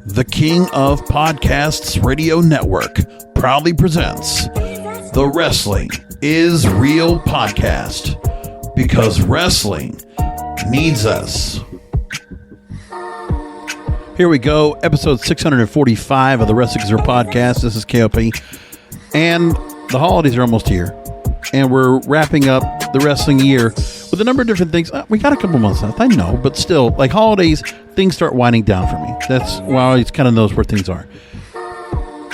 The King of Podcasts Radio Network proudly presents the Wrestling is Real podcast, because wrestling needs us. Here we go, episode 645 of the Wrestling is Real podcast. This is KOP, and the holidays are almost here, and we're wrapping up the wrestling year with a number of different things. We got a couple months left, I know, but still, like holidays, things start winding down for me. That's why it kind of knows where things are.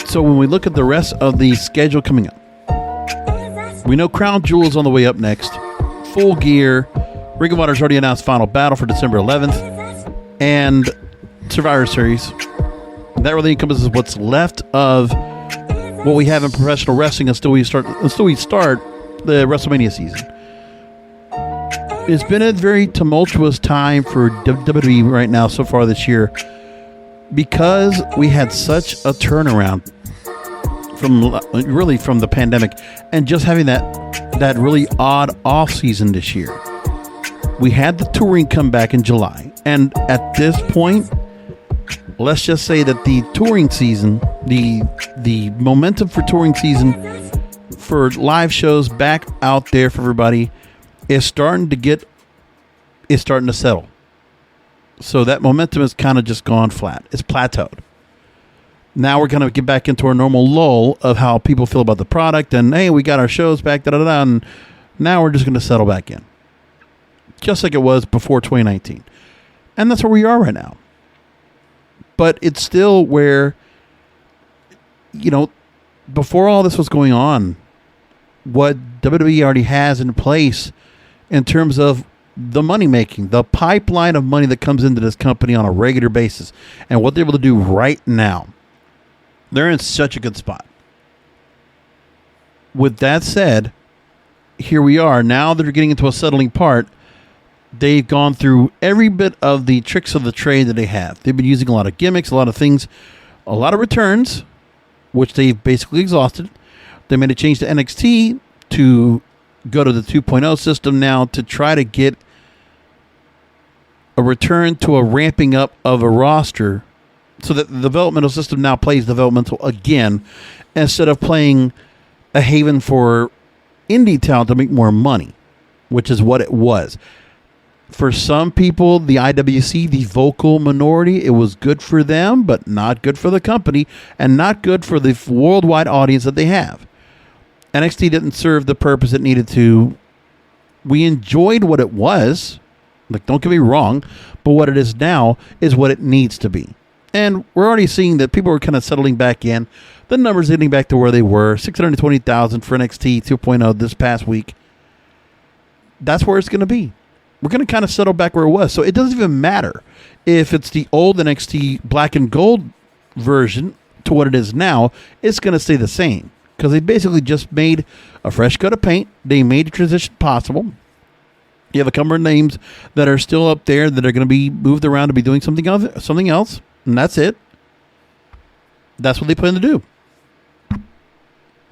So when we look at the rest of the schedule coming up, we know Crown Jewel is on the way up next. Full Gear. Ring of Honor's already announced Final Battle for December 11th. And Survivor Series. That really encompasses what's left of what we have in professional wrestling until we start the WrestleMania season. It's been a very tumultuous time for WWE right now so far this year, because we had such a turnaround from the pandemic and just having that really odd off season this year. We had the touring come back in July, and at this point, let's just say that the touring season, the momentum for touring season for live shows back out there for everybody is starting to settle. So that momentum has kind of just gone flat. It's plateaued. Now we're going to get back into our normal lull of how people feel about the product, and hey, we got our shows back, and now we're just going to settle back in. Just like it was before 2019. And that's where we are right now. But it's still where, before all this was going on, what WWE already has in place in terms of the money making, the pipeline of money that comes into this company on a regular basis, and what they're able to do right now, they're in such a good spot. With that said, here we are. Now that they're getting into a settling part, they've gone through every bit of the tricks of the trade that they have. They've been using a lot of gimmicks, a lot of things, a lot of returns, which they've basically exhausted. They made a change to NXT to go to the 2.0 system now to try to get a return to a ramping up of a roster so that the developmental system now plays developmental again instead of playing a haven for indie talent to make more money, which is what it was. For some people, the IWC, the vocal minority, it was good for them, but not good for the company and not good for the worldwide audience that they have. NXT didn't serve the purpose it needed to. We enjoyed what it was. Like, don't get me wrong, but what it is now is what it needs to be. And we're already seeing that people are kind of settling back in. The numbers getting back to where they were. 620,000 for NXT 2.0 this past week. That's where it's going to be. We're going to kind of settle back where it was. So it doesn't even matter if it's the old NXT black and gold version to what it is now. It's going to stay the same. Because they basically just made a fresh coat of paint. They made the transition possible. You have a couple of names that are still up there that are going to be moved around to be doing something else. And that's it. That's what they plan to do.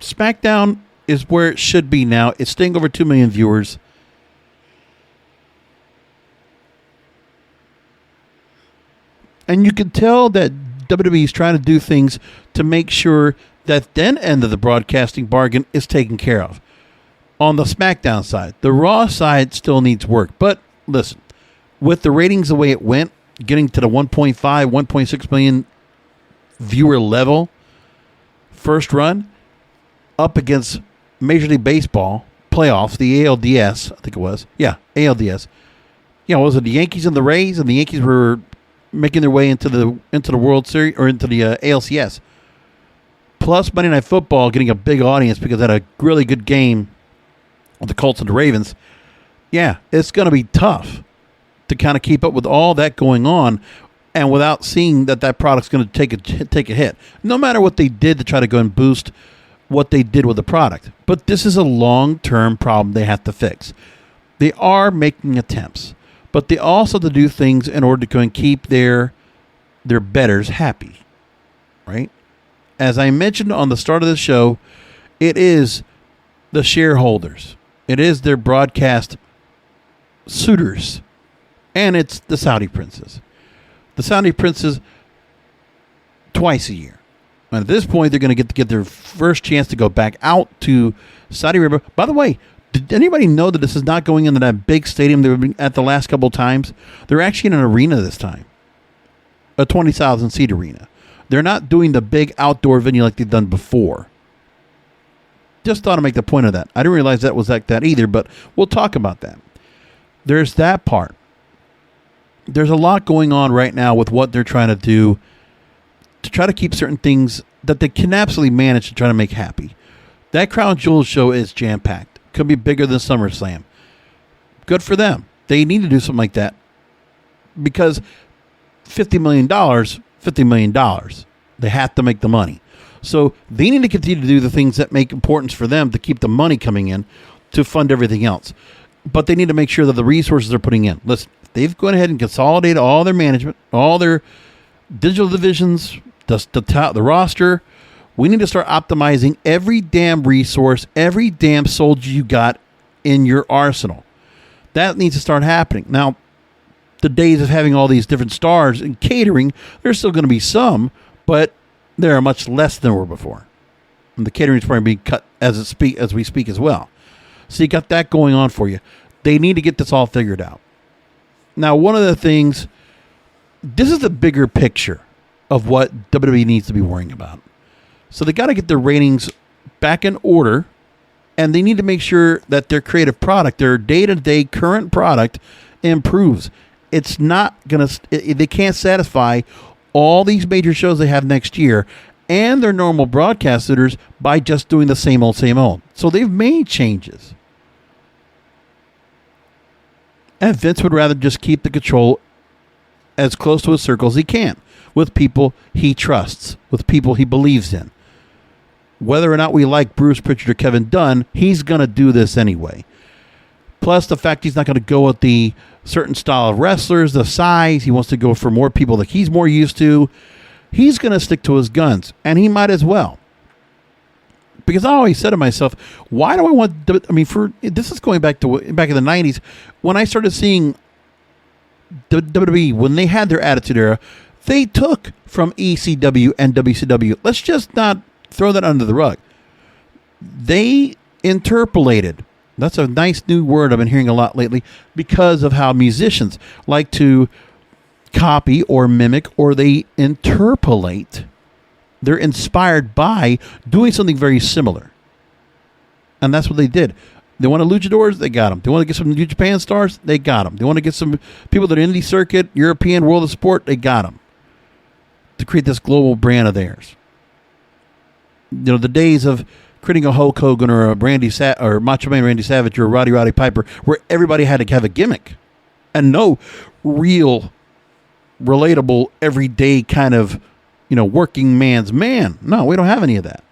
SmackDown is where it should be now. It's staying over 2 million viewers. And you can tell that WWE is trying to do things to make sure that then end of the broadcasting bargain is taken care of. On the SmackDown side, the Raw side still needs work. But listen, with the ratings the way it went, getting to the 1.5, 1.6 million viewer level, first run, up against Major League Baseball playoffs, the ALDS, I think it was. Yeah, ALDS. Was it the Yankees and the Rays? And the Yankees were making their way into the World Series or into the ALCS. Plus Monday Night Football getting a big audience because they had a really good game with the Colts and the Ravens. Yeah, it's going to be tough to kind of keep up with all that going on and without seeing that product's going to take a hit. No matter what they did to try to go and boost what they did with the product. But this is a long-term problem they have to fix. They are making attempts, but they also have to do things in order to go and keep their bettors happy, right? As I mentioned on the start of the show, it is the shareholders. It is their broadcast suitors. And it's the Saudi princes. The Saudi princes twice a year. And at this point, they're going to get their first chance to go back out to Saudi Arabia. By the way, did anybody know that this is not going into that big stadium they were at the last couple of times? They're actually in an arena this time, a 20,000 seat arena. They're not doing the big outdoor venue like they've done before. Just thought I'd make the point of that. I didn't realize that was like that either, but we'll talk about that. There's that part. There's a lot going on right now with what they're trying to do to try to keep certain things that they can absolutely manage to try to make happy. That Crown Jewels show is jam-packed. Could be bigger than SummerSlam. Good for them. They need to do something like that because $50 million, $50 million. They have to make the money. So they need to continue to do the things that make importance for them to keep the money coming in to fund everything else. But they need to make sure that the resources they're putting in. Listen, they've gone ahead and consolidated all their management, all their digital divisions, the roster. We need to start optimizing every damn resource, every damn soldier you got in your arsenal. That needs to start happening. Now, the days of having all these different stars and catering, there's still going to be some, but there are much less than there were before. And the catering is probably being cut as we speak as well. So you got that going on for you. They need to get this all figured out. Now, one of the things, this is the bigger picture of what WWE needs to be worrying about. So they got to get their ratings back in order, and they need to make sure that their creative product, their day-to-day current product, improves. It's not going to, they can't satisfy all these major shows they have next year and their normal broadcasters by just doing the same old, same old. So they've made changes. And Vince would rather just keep the control as close to his circle as he can, with people he trusts, with people he believes in. Whether or not we like Bruce Pritchard or Kevin Dunn, he's going to do this anyway. Plus the fact he's not going to go with the certain style of wrestlers, the size. He wants to go for more people that he's more used to. He's going to stick to his guns, and he might as well. Because I always said to myself, why do I want... this is going back in the 90s, when I started seeing WWE, when they had their Attitude Era, they took from ECW and WCW. Let's just not throw that under the rug. They interpolated. That's a nice new word I've been hearing a lot lately, because of how musicians like to copy or mimic, or they interpolate. They're inspired by doing something very similar. And that's what they did. They want luchadors, they got them. They want to get some New Japan stars, they got them. They want to get some people that are indie circuit, European, world of sport, they got them. To create this global brand of theirs. You know, the days of creating a Hulk Hogan or a or Macho Man Randy Savage or Roddy Piper, where everybody had to have a gimmick and no real, relatable, everyday kind of, working man's man. No, we don't have any of that.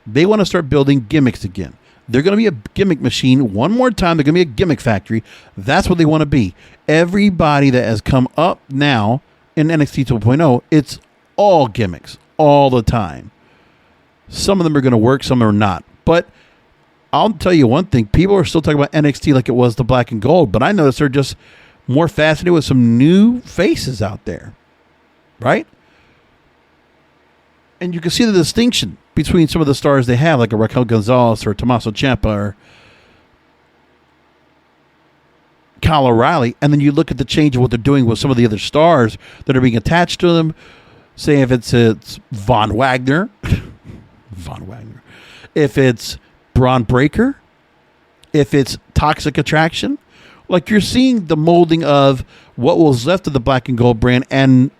They want to start building gimmicks again. They're going to be a gimmick machine one more time. They're going to be a gimmick factory. That's what they want to be. Everybody that has come up now in NXT 2.0, it's all gimmicks all the time. Some of them are going to work, some are not. But I'll tell you one thing. People are still talking about NXT like it was the black and gold, but I notice they're just more fascinated with some new faces out there. Right? And you can see the distinction between some of the stars they have, like a Raquel Gonzalez or Tommaso Ciampa or Kyle O'Reilly, and then you look at the change of what they're doing with some of the other stars that are being attached to them. Say if it's Von Wagner, if it's Braun Breaker, if it's Toxic Attraction, like you're seeing the molding of what was left of the black and gold brand and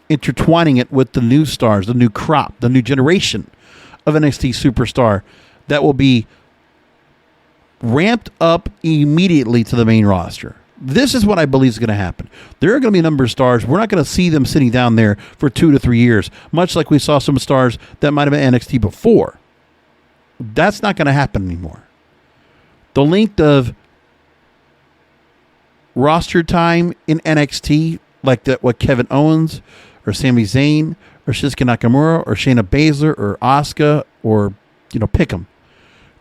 intertwining it with the new stars, the new crop, the new generation of NXT superstar that will be ramped up immediately to the main roster. This is what I believe is going to happen. There are going to be a number of stars. We're not going to see them sitting down there for 2 to 3 years, much like we saw some stars that might have been NXT before. That's not going to happen anymore. The length of roster time in NXT, like what Kevin Owens or Sami Zayn or Shinsuke Nakamura or Shayna Baszler or Asuka or, pick them.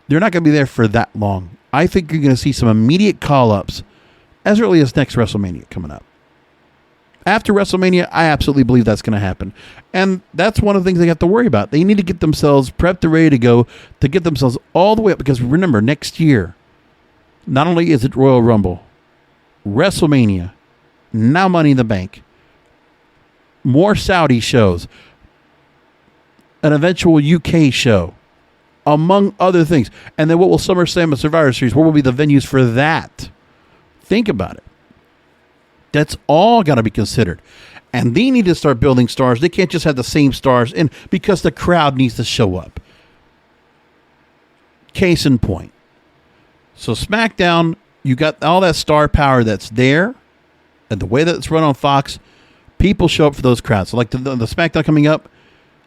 They're not going to be there for that long. I think you're going to see some immediate call-ups as early as next WrestleMania coming up. After WrestleMania, I absolutely believe that's going to happen. And that's one of the things they have to worry about. They need to get themselves prepped and ready to go to get themselves all the way up. Because remember, next year, not only is it Royal Rumble, WrestleMania, now Money in the Bank, more Saudi shows, an eventual UK show, among other things. And then what will SummerSlam and Survivor Series, where will be the venues for that? Think about it. That's all got to be considered. And they need to start building stars. They can't just have the same stars in because the crowd needs to show up. Case in point. So SmackDown, you got all that star power that's there. And the way that it's run on Fox, people show up for those crowds. So like the SmackDown coming up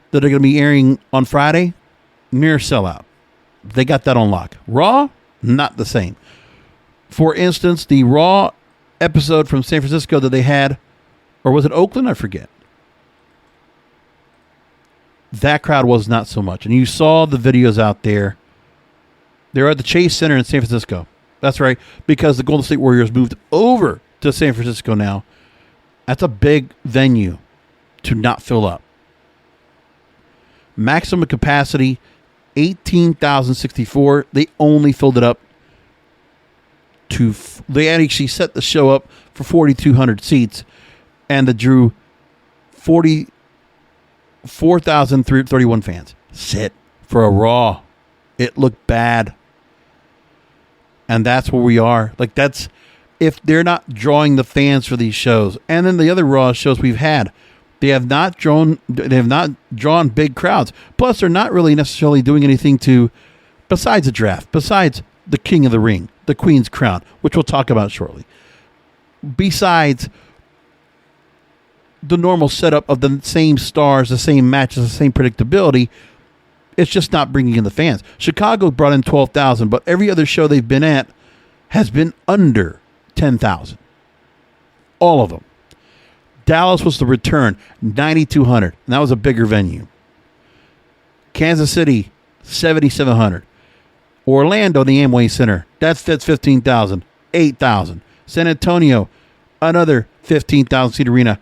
that are going to be airing on Friday, near sellout. They got that on lock. Raw, not the same. For instance, the Raw episode from San Francisco that they had, or was it Oakland? I forget. That crowd was not so much. And you saw the videos out there. They're at the Chase Center in San Francisco. That's right, because the Golden State Warriors moved over to San Francisco now. That's a big venue to not fill up. Maximum capacity, 18,064. They only filled it up they actually set the show up for 4,200 seats, and it drew 4,031 fans. Sit for a Raw. It looked bad. And that's where we are. Like, that's if they're not drawing the fans for these shows. And then the other Raw shows we've had, they have not drawn big crowds. Plus, they're not really necessarily doing anything besides a draft, besides the King of the Ring, the Queen's Crown, which we'll talk about shortly. Besides the normal setup of the same stars, the same matches, the same predictability, it's just not bringing in the fans. Chicago brought in 12,000, but every other show they've been at has been under 10,000. All of them. Dallas was the return, 9,200, and that was a bigger venue. Kansas City, 7,700. Orlando, the Amway Center, that fits 15,000, 8,000. San Antonio, another 15,000 seat arena,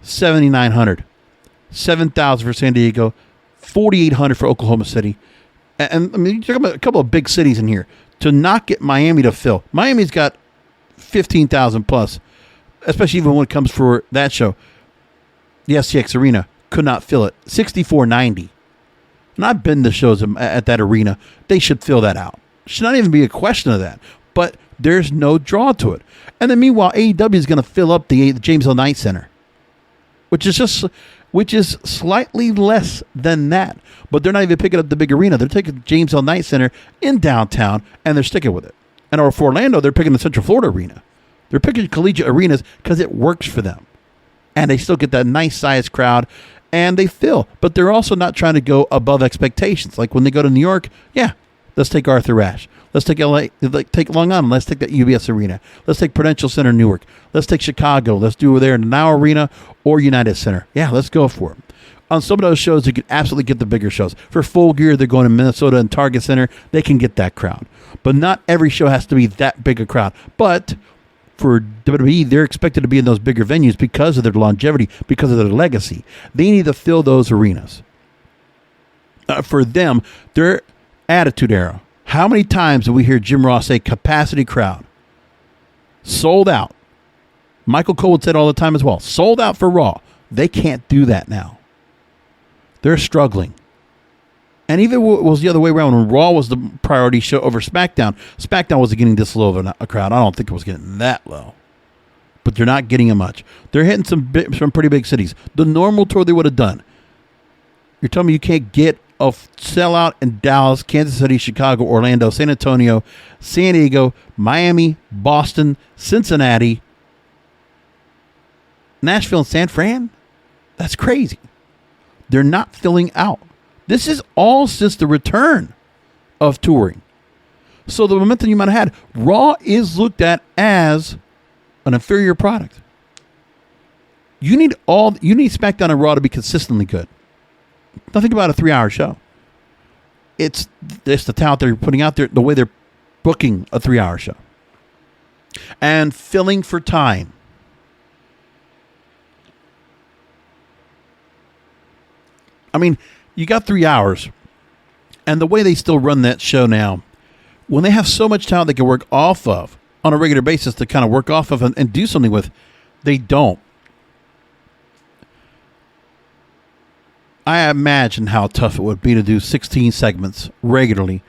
7,900. 7,000 for San Diego, 4,800 for Oklahoma City. And I mean, you're talking about a couple of big cities in here. To not get Miami to fill. Miami's got 15,000 plus, especially even when it comes for that show. The SCX Arena could not fill it. 6,490. And I've been to shows at that arena. They should fill that out. Should not even be a question of that. But there's no draw to it. And then meanwhile, AEW is going to fill up the James Hill Knight Center, which is slightly less than that. But they're not even picking up the big arena. They're taking James Hill Knight Center in downtown, and they're sticking with it. And or for Orlando, they're picking the Central Florida Arena. They're picking collegiate arenas because it works for them. And they still get that nice sized crowd. And they fill, but they're also not trying to go above expectations. Like when they go to New York, yeah, let's take Arthur Ashe. Let's take LA, take Long Island. Let's take that UBS Arena. Let's take Prudential Center, Newark. Let's take Chicago. Let's do it there in the Now Arena or United Center. Yeah, let's go for it. On some of those shows, you can absolutely get the bigger shows. For Full Gear, they're going to Minnesota and Target Center. They can get that crowd. But not every show has to be that big a crowd. But for WWE, they're expected to be in those bigger venues because of their longevity, because of their legacy. They need to fill those arenas. For them, their attitude era. How many times do we hear Jim Ross say capacity crowd? Sold out. Michael Cole would say it all the time as well. Sold out for Raw. They can't do that now. They're struggling. And even it was the other way around when Raw was the priority show over SmackDown. SmackDown wasn't getting this low of a crowd. I don't think it was getting that low. But they're not getting it much. They're hitting some pretty big cities. The normal tour they would have done. You're telling me you can't get a sellout in Dallas, Kansas City, Chicago, Orlando, San Antonio, San Diego, Miami, Boston, Cincinnati, Nashville, and San Fran? That's crazy. They're not filling out. This is all since the return of touring. So the momentum you might have had, Raw is looked at as an inferior product. You need SmackDown and Raw to be consistently good. Now think about a 3-hour show. It's the talent they're putting out there, the way they're booking a 3-hour show. And filling for time. I mean, you got 3 hours, and the way they still run that show now, when they have so much talent they can work off of on a regular basis to kind of work off of and do something with, they don't. I imagine how tough it would be to do 16 segments regularly.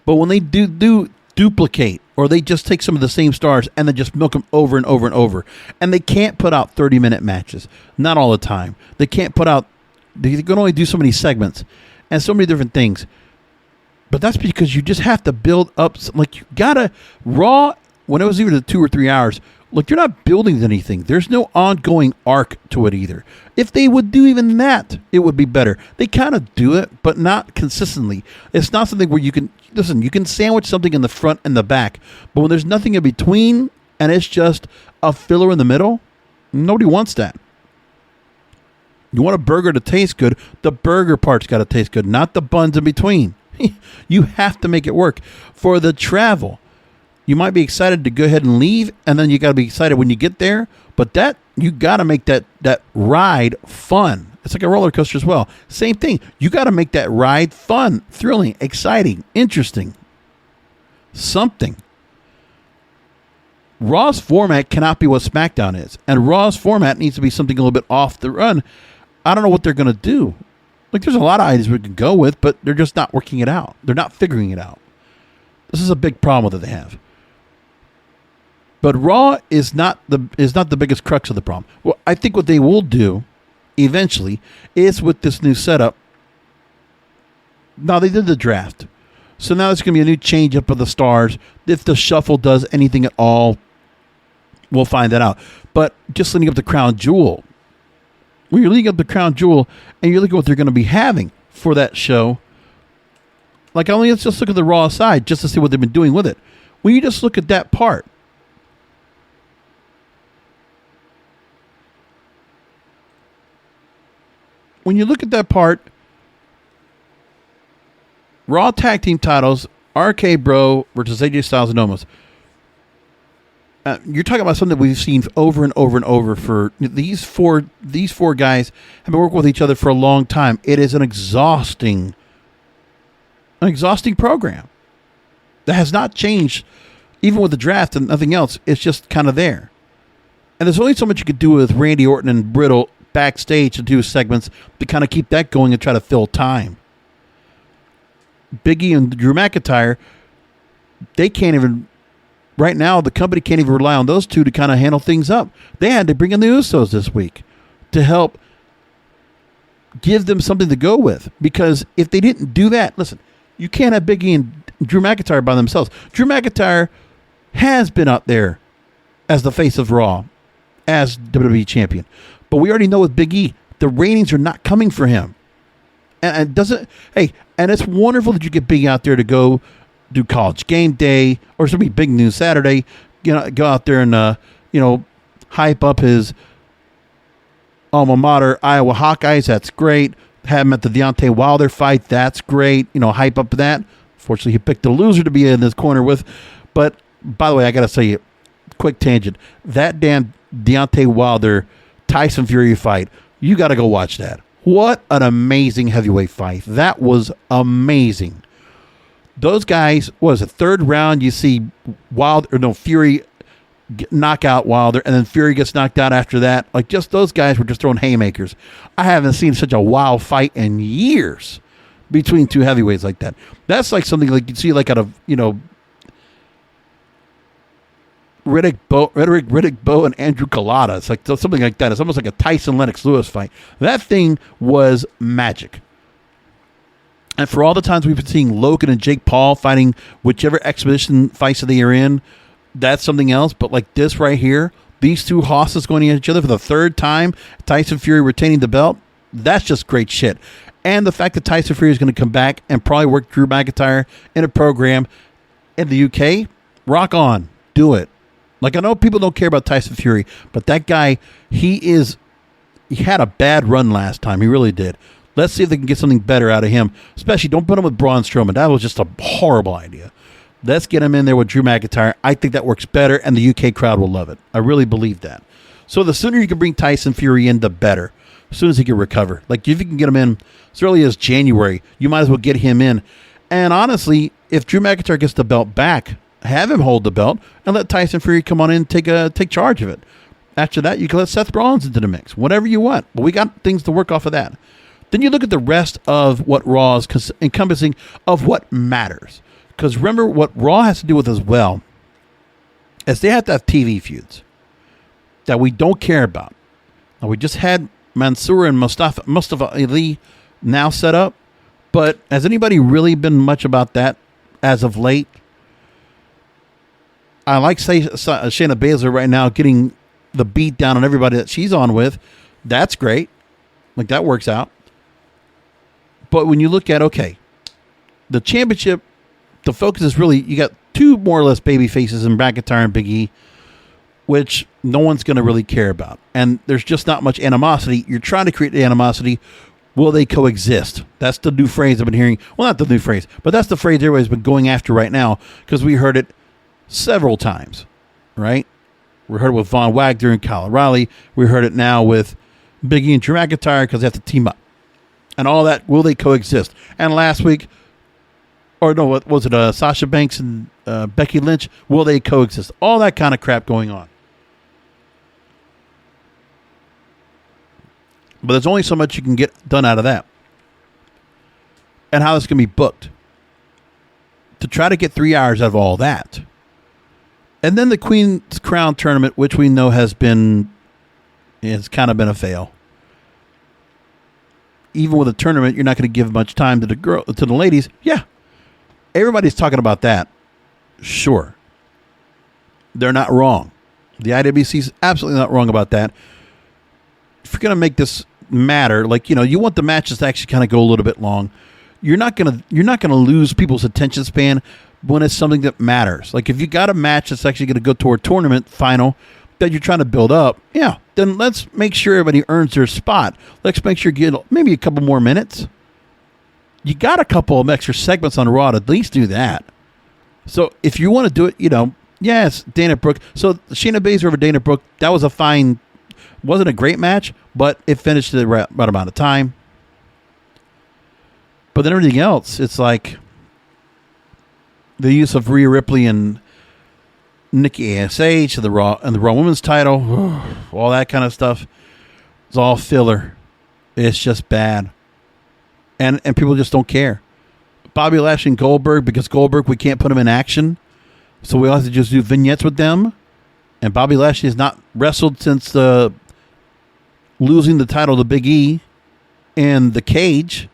But when they do duplicate, or they just take some of the same stars and then just milk them over and over and over, and they can't put out 30-minute matches. Not all the time. They can't put out, they can only do so many segments and so many different things. But that's because you just have to build up, like you gotta, Raw, when it was even 2 or 3 hours, look, you're not building anything. There's no ongoing arc to it either. If they would do even that, it would be better. They kind of do it, but not consistently. It's not something where you can, listen, you can sandwich something in the front and the back, but when there's nothing in between and it's just a filler in the middle, nobody wants that. You want a burger to taste good, the burger part's got to taste good, not the buns in between. You have to make it work. For the travel, you might be excited to go ahead and leave, and then you got to be excited when you get there. But that, you got to make that ride fun. It's like a roller coaster as well. Same thing. You got to make that ride fun, thrilling, exciting, interesting. Something. Raw's format cannot be what SmackDown is. And Raw's format needs to be something a little bit off the run. I don't know what they're going to do. Like, there's a lot of ideas we can go with, but they're just not working it out. They're not figuring it out. This is a big problem that they have. But Raw is not the biggest crux of the problem. Well, I think what they will do eventually is with this new setup. Now, they did the draft. So now it's going to be a new change up of the stars. If the shuffle does anything at all, we'll find that out. But just leading up the Crown Jewel, when you're leading up the Crown Jewel and you're looking at what they're going to be having for that show, like, let's just look at the Raw side just to see what they've been doing with it. When you just look at that part, Raw Tag Team titles, RK Bro versus AJ Styles and Omos. You're talking about something that we've seen over and over and over for these four guys have been working with each other for a long time. It is an exhausting program that has not changed, even with the draft and nothing else. It's just kind of there. And there's only so much you could do with Randy Orton and Brittle backstage to do segments to kind of keep that going and try to fill time. Biggie and Drew McIntyre, they can't even, right now, the company can't even rely on those two to kind of handle things up. They had to bring in the Usos this week to help give them something to go with. Because if they didn't do that, listen, you can't have Biggie and Drew McIntyre by themselves. Drew McIntyre has been up there as the face of Raw, as WWE champion. But we already know with Big E, the ratings are not coming for him. And it's wonderful that you get Big E out there to go do College Game Day, or it's going to be Big News Saturday, go out there and, hype up his alma mater, Iowa Hawkeyes. That's great. Have him at the Deontay Wilder fight. That's great. Hype up that. Fortunately, he picked a loser to be in this corner with. But, by the way, I got to say, quick tangent. That damn Deontay Wilder Tyson Fury fight, you got to go watch that. What an amazing heavyweight fight. That was amazing. Those guys, what was it, third round, you see Fury knock out Wilder, and then Fury gets knocked out after that. Like, just those guys were just throwing haymakers. I haven't seen such a wild fight in years between two heavyweights like that. That's like something like you'd see like out of, Riddick Bowe and Andrew Collada. It's like something like that. It's almost like a Tyson Lennox Lewis fight. That thing was magic. And for all the times we've been seeing Logan and Jake Paul fighting whichever expedition fights that they are in, that's something else. But like this right here, these two hosses going at each other for the third time, Tyson Fury retaining the belt, that's just great shit. And the fact that Tyson Fury is going to come back and probably work Drew McIntyre in a program in the UK, rock on. Do it. Like, I know people don't care about Tyson Fury, but that guy, he had a bad run last time. He really did. Let's see if they can get something better out of him. Especially, don't put him with Braun Strowman. That was just a horrible idea. Let's get him in there with Drew McIntyre. I think that works better, and the UK crowd will love it. I really believe that. So the sooner you can bring Tyson Fury in, the better. as soon as he can recover. Like, if you can get him in as early as January, you might as well get him in. And honestly, if Drew McIntyre gets the belt back, have him hold the belt and let Tyson Fury come on in and take charge of it. After that, you can let Seth Rollins into the mix. Whatever you want. But we got things to work off of that. Then you look at the rest of what Raw is encompassing of what matters. Because remember, what Raw has to do with as well is they have to have TV feuds that we don't care about. Now, we just had Mansoor and Mustafa Ali now set up. But has anybody really been much about that as of late? I like Shayna Baszler right now getting the beat down on everybody that she's on with. That's great. Like, that works out. But when you look at, okay, the championship, the focus is really, you got two more or less baby faces in McIntyre and Big E, which no one's going to really care about. And there's just not much animosity. You're trying to create the animosity. Will they coexist? That's the new phrase I've been hearing. Well, not the new phrase, but that's the phrase everybody's been going after right now because we heard it several times, right? We heard it with Von Wagner and Kyle O'Reilly. We heard it now with Big E and Drew McIntyre because they have to team up. And all that, will they coexist? And last week, or no, what was it, Sasha Banks and Becky Lynch, will they coexist? All that kind of crap going on. But there's only so much you can get done out of that. And how this can be booked. To try to get 3 hours out of all that. And then the Queen's Crown tournament, which we know has kind of been a fail. Even with a tournament, you're not going to give much time to the ladies. Yeah. Everybody's talking about that. Sure. They're not wrong. The IWC is absolutely not wrong about that. If you're going to make this matter, like, you want the matches to actually kind of go a little bit long. You're not going to lose people's attention span when it's something that matters. Like, if you got a match that's actually going to go to a tournament final that you're trying to build up, yeah, then let's make sure everybody earns their spot. Let's make sure you get maybe a couple more minutes. You got a couple of extra segments on Raw to at least do that. So if you want to do it, yes, Dana Brooke. So Shayna Baszler over Dana Brooke, that was a fine, wasn't a great match, but it finished at the right amount of time. But then everything else, it's like the use of Rhea Ripley and Nikki ASH and the Raw Women's title, all that kind of stuff. It's all filler. It's just bad. And people just don't care. Bobby Lashley and Goldberg, because Goldberg, we can't put him in action. So we all have to just do vignettes with them. And Bobby Lashley has not wrestled since losing the title to Big E in the cage,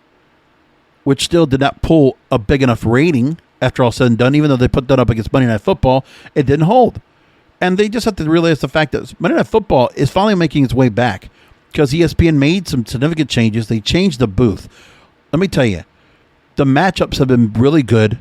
which still did not pull a big enough rating after all said and done. Even though they put that up against Monday Night Football, it didn't hold. And they just have to realize the fact that Monday Night Football is finally making its way back because ESPN made some significant changes. They changed the booth. Let me tell you, the matchups have been really good.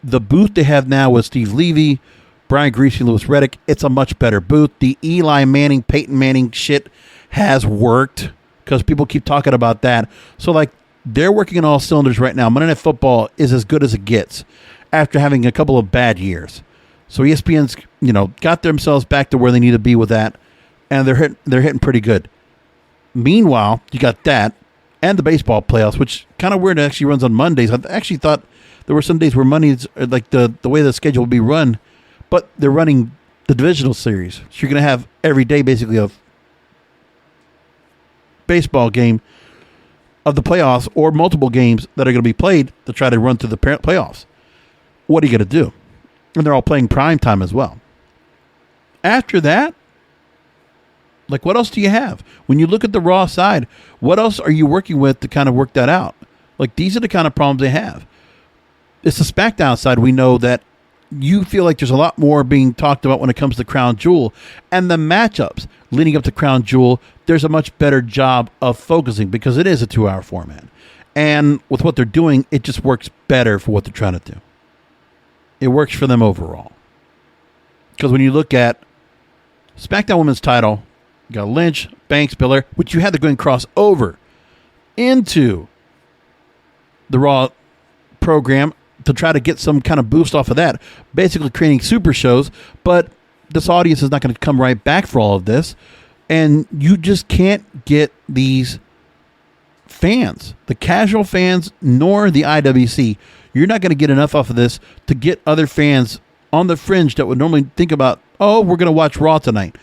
The booth they have now with Steve Levy, Brian Greasy, Louis Riddick, it's a much better booth. The Eli Manning, Peyton Manning shit has worked because people keep talking about that. So, like, they're working on all cylinders right now. Monday Night Football is as good as it gets after having a couple of bad years. So ESPN's, got themselves back to where they need to be with that, and they're hitting pretty good. Meanwhile, you got that and the baseball playoffs, which kind of weird. It actually runs on Mondays. I actually thought there were some days where Mondays, like the way the schedule will be run, but they're running the divisional series. So you're going to have every day basically a baseball game of the playoffs or multiple games that are going to be played to try to run through the playoffs. What are you going to do? And they're all playing prime time as well. After that, like, what else do you have? When you look at the Raw side, what else are you working with to kind of work that out? Like, these are the kind of problems they have. It's the SmackDown side. We know that you feel like there's a lot more being talked about when it comes to Crown Jewel. And the matchups leading up to Crown Jewel, there's a much better job of focusing because it is a 2-hour format. And with what they're doing, it just works better for what they're trying to do. It works for them overall. Because when you look at SmackDown Women's title, you got Lynch, Banks, Belair, which you had to go and cross over into the Raw program to try to get some kind of boost off of that, basically creating super shows. But this audience is not going to come right back for all of this. And you just can't get these fans, the casual fans, nor the IWC. You're not going to get enough off of this to get other fans on the fringe that would normally think about, oh, we're going to watch Raw tonight,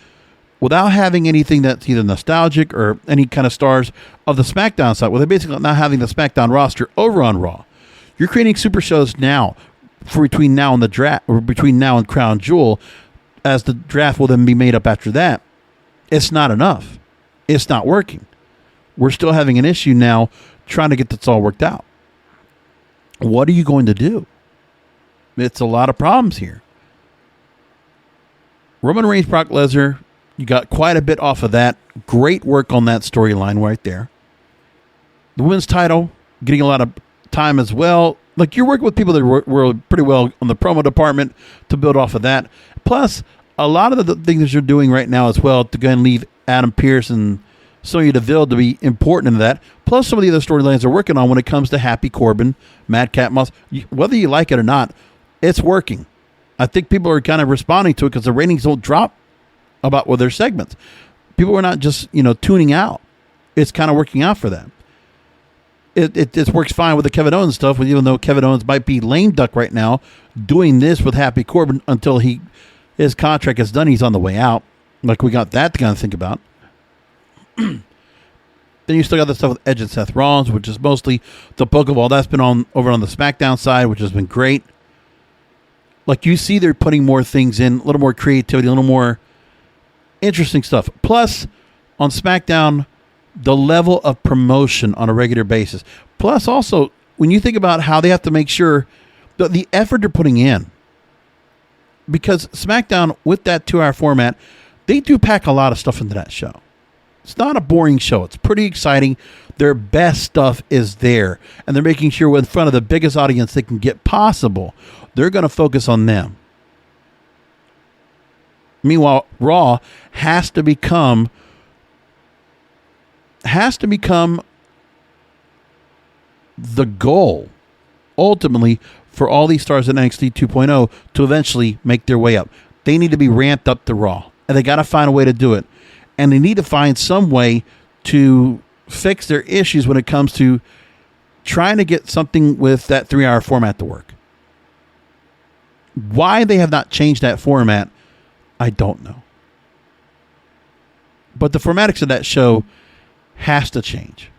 without having anything that's either nostalgic or any kind of stars of the SmackDown side. Well, they're basically not having the SmackDown roster over on Raw. You're creating super shows now for between now and the draft, or between now and Crown Jewel, as the draft will then be made up after that. It's not enough. It's not working. We're still having an issue now trying to get this all worked out. What are you going to do? It's a lot of problems here. Roman Reigns, Brock Lesnar, you got quite a bit off of that. Great work on that storyline right there. The women's title, getting a lot of time as well. Like, you're working with people that were pretty well on the promo department to build off of that. Plus, a lot of the things that you're doing right now as well to go and leave Adam Pearce and Sonya Deville to be important in that. Plus, some of the other storylines they're working on when it comes to Happy Corbin, Madcap Moss. Whether you like it or not, it's working. I think people are kind of responding to it because the ratings don't drop about their segments. People are not just, tuning out. It's kind of working out for them. It works fine with the Kevin Owens stuff, even though Kevin Owens might be lame duck right now doing this with Happy Corbin until his contract is done. He's on the way out. Like, we got that to kind of think about. Then you still got the stuff with Edge and Seth Rollins, which is mostly the bulk of all that's been over on the SmackDown side, which has been great. Like, you see they're putting more things in, a little more creativity, a little more interesting stuff. Plus, on SmackDown, the level of promotion on a regular basis. Plus, also, when you think about how they have to make sure that the effort they're putting in, because SmackDown, with that 2-hour format, they do pack a lot of stuff into that show. It's not a boring show. It's pretty exciting. Their best stuff is there. And they're making sure we're in front of the biggest audience they can get possible. They're going to focus on them. Meanwhile, Raw has to become the goal, ultimately, for all these stars in NXT 2.0 to eventually make their way up. They need to be ramped up to Raw. And they got to find a way to do it. And they need to find some way to fix their issues when it comes to trying to get something with that 3-hour format to work. Why they have not changed that format, I don't know. But the formatics of that show has to change.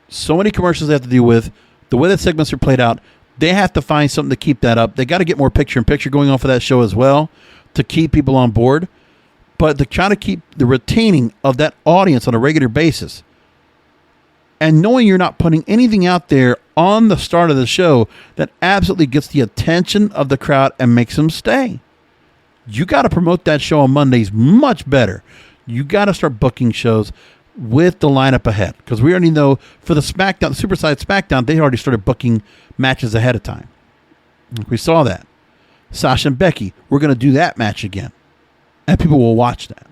So many commercials they have to deal with. The way that segments are played out, they have to find something to keep that up. They got to get more picture-in-picture going on for that show as well to keep people on board. But they're trying to keep the retaining of that audience on a regular basis. And knowing you're not putting anything out there on the start of the show that absolutely gets the attention of the crowd and makes them stay. You got to promote that show on Mondays much better. You got to start booking shows with the lineup ahead. Because we already know for the SmackDown, the Superside SmackDown, they already started booking matches ahead of time. We saw that. Sasha and Becky, we're going to do that match again. And people will watch that.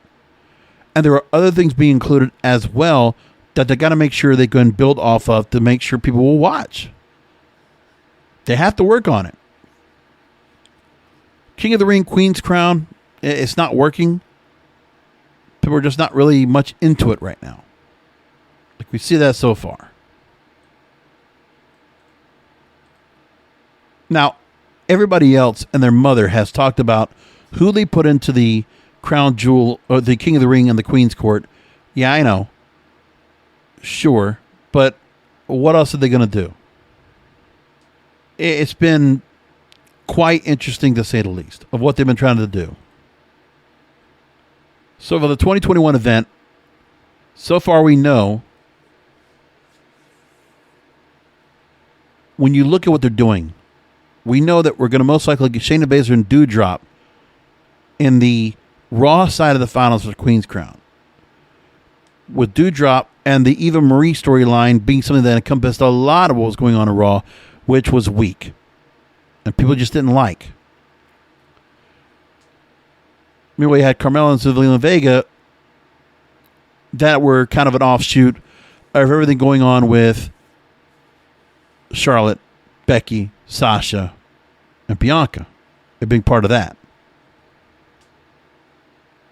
And there are other things being included as well that they got to make sure they go and build off of to make sure people will watch. They have to work on it. King of the Ring, Queen's Crown, it's not working. People are just not really much into it right now. Like, we see that so far. Now, everybody else and their mother has talked about who they put into the Crown Jewel, or the King of the Ring and the Queen's Court. Yeah, I know. Sure. But what else are they going to do? It's been quite interesting, to say the least, of what they've been trying to do. So for the 2021 event, so far we know, when you look at what they're doing, we know that we're going to most likely get Shayna Baszler and Doudrop in the Raw side of the finals for Queen's Crown. With Doudrop and the Eva Marie storyline being something that encompassed a lot of what was going on in Raw, which was weak. And people just didn't like. Meanwhile, you had Carmella and Zelina Vega that were kind of an offshoot of everything going on with Charlotte, Becky, Sasha, and Bianca. A big part of that.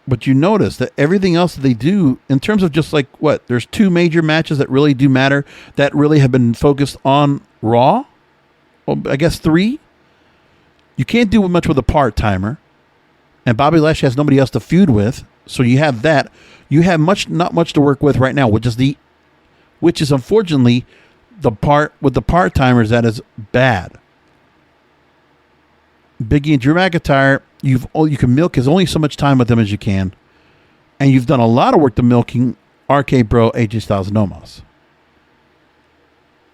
But you notice that everything else that they do, in terms of just like what, there's 2 major matches that really do matter, that really have been focused on Raw. Well, I guess 3. You can't do much with a part-timer. And Bobby Lashley has nobody else to feud with. So you have that. You have not much to work with right now, which is unfortunately the part with the part-timers that is bad. Biggie and Drew McIntyre, you can milk as only so much time with them as you can. And you've done a lot of work to milking RK Bro, AJ Styles, and Omos.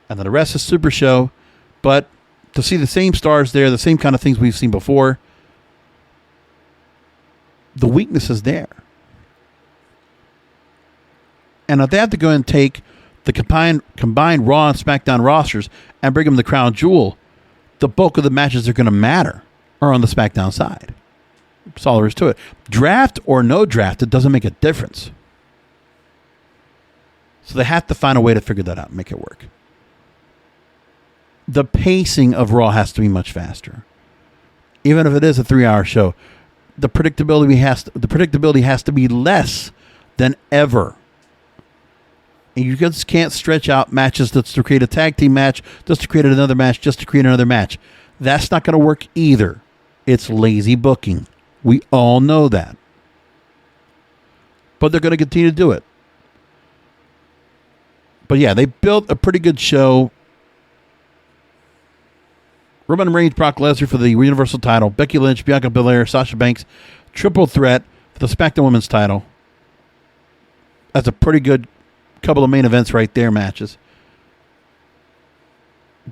And then the rest is Super Show. But to see the same stars there, the same kind of things we've seen before, the weakness is there. And if they have to go and take the combined Raw and SmackDown rosters and bring them the crown jewel, the bulk of the matches that are going to matter are on the SmackDown side. That's all there is to it. Draft or no draft, it doesn't make a difference. So they have to find a way to figure that out and make it work. The pacing of Raw has to be much faster. Even if it is a 3-hour show, the predictability has to be less than ever. And you just can't stretch out matches just to create a tag team match, just to create another match, just to create another match. That's not going to work either. It's lazy booking. We all know that. But they're going to continue to do it. But yeah, they built a pretty good show. Roman Reigns, Brock Lesnar for the Universal title. Becky Lynch, Bianca Belair, Sasha Banks. Triple threat for the SmackDown Women's title. That's a pretty good couple of main events right there, matches.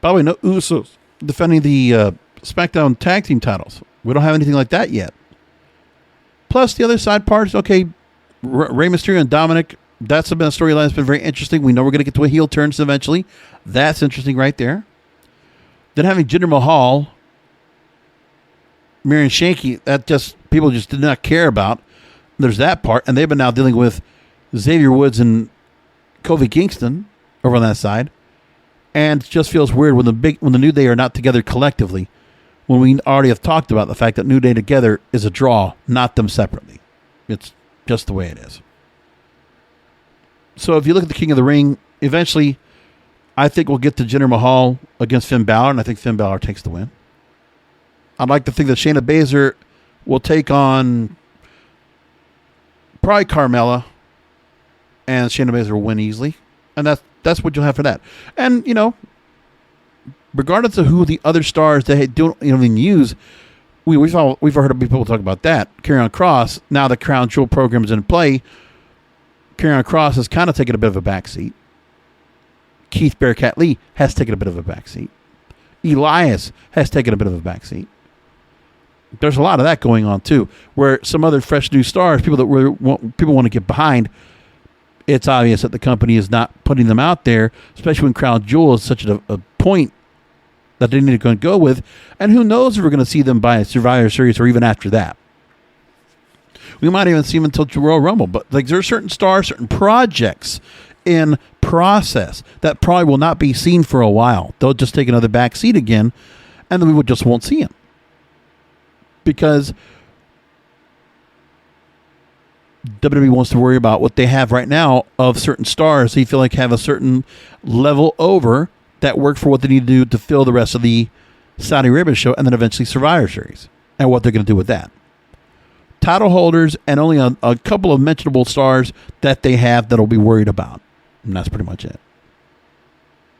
By the way, no Usos defending the SmackDown tag team titles. We don't have anything like that yet. Plus, the other side parts, okay, Rey Mysterio and Dominic, that's been a storyline that's been very interesting. We know we're going to get to a heel turns eventually. That's interesting right there. Then having Jinder Mahal, Miriam Shanky, that just people just did not care about. There's that part, and they've been now dealing with Xavier Woods and Kofi Kingston over on that side, and it just feels weird when the New Day are not together collectively. When we already have talked about the fact that New Day together is a draw, not them separately. It's just the way it is. So if you look at the King of the Ring, eventually, I think we'll get to Jinder Mahal against Finn Balor, and I think Finn Balor takes the win. I'd like to think that Shayna Baszler will take on probably Carmella, and Shayna Baszler will win easily. And that's what you'll have for that. And, you know, regardless of who the other stars they don't even use, we've heard people talk about that. Karrion Kross, now the Crown Jewel program is in play. Karrion Kross has kind of taken a bit of a backseat. Keith Bearcat Lee has taken a bit of a backseat. Elias has taken a bit of a backseat. There's a lot of that going on too, where some other fresh new stars, people want to get behind. It's obvious that the company is not putting them out there, especially when Crown Jewel is such a point that they need to go with. And who knows if we're going to see them by a Survivor Series or even after that. We might even see them until Royal Rumble. But like, there are certain stars, certain projects in process that probably will not be seen for a while. They'll just take another back seat again, and then we just won't see them. Because WWE wants to worry about what they have right now of certain stars they feel like have a certain level over that work for what they need to do to fill the rest of the Saudi Arabia show and then eventually Survivor Series and what they're going to do with that. Title holders and only a couple of mentionable stars that they have that'll be worried about. And that's pretty much it.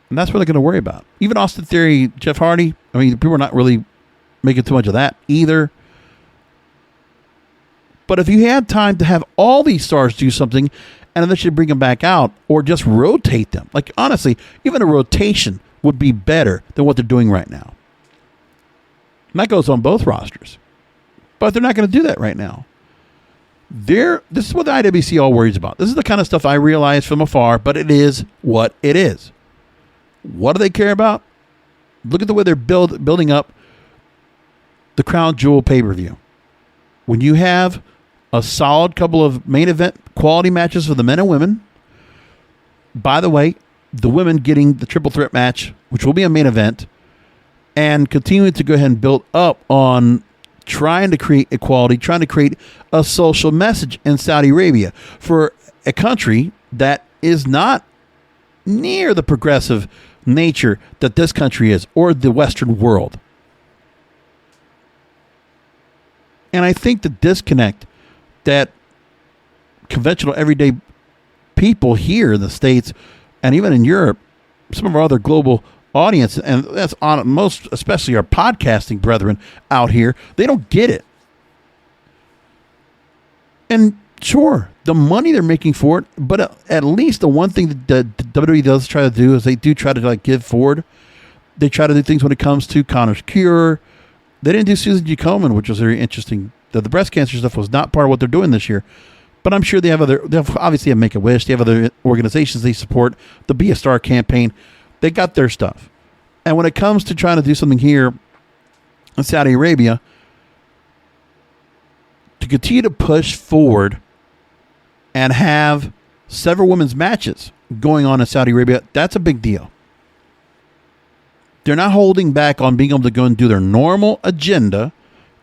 And that's what they're going to worry about. Even Austin Theory, Jeff Hardy, I mean, people are not really making too much of that either. But if you had time to have all these stars do something and eventually bring them back out or just rotate them, like honestly, even a rotation would be better than what they're doing right now. And that goes on both rosters. But they're not going to do that right now. This is what the IWC all worries about. This is the kind of stuff I realize from afar, but it is what it is. What do they care about? Look at the way they're building up the Crown Jewel pay-per-view. When you have a solid couple of main event quality matches for the men and women, by the way, the women getting the triple threat match, which will be a main event, and continuing to go ahead and build up on trying to create equality, trying to create a social message in Saudi Arabia for a country that is not near the progressive nature that this country is, or the Western world. And I think the disconnect that conventional everyday people here in the States and even in Europe, some of our other global audience, and that's on most, especially our podcasting brethren out here, they don't get it. And sure, the money they're making for it, but at least the one thing that the WWE does try to do is they do try to like give forward. They try to do things when it comes to Connor's cure. They didn't do Susan G. Komen, which was very interesting. The breast cancer stuff was not part of what they're doing this year. But I'm sure they have obviously have Make-A-Wish. They have other organizations they support. The Be a Star campaign. They got their stuff. And when it comes to trying to do something here in Saudi Arabia, to continue to push forward and have several women's matches going on in Saudi Arabia, that's a big deal. They're not holding back on being able to go and do their normal agenda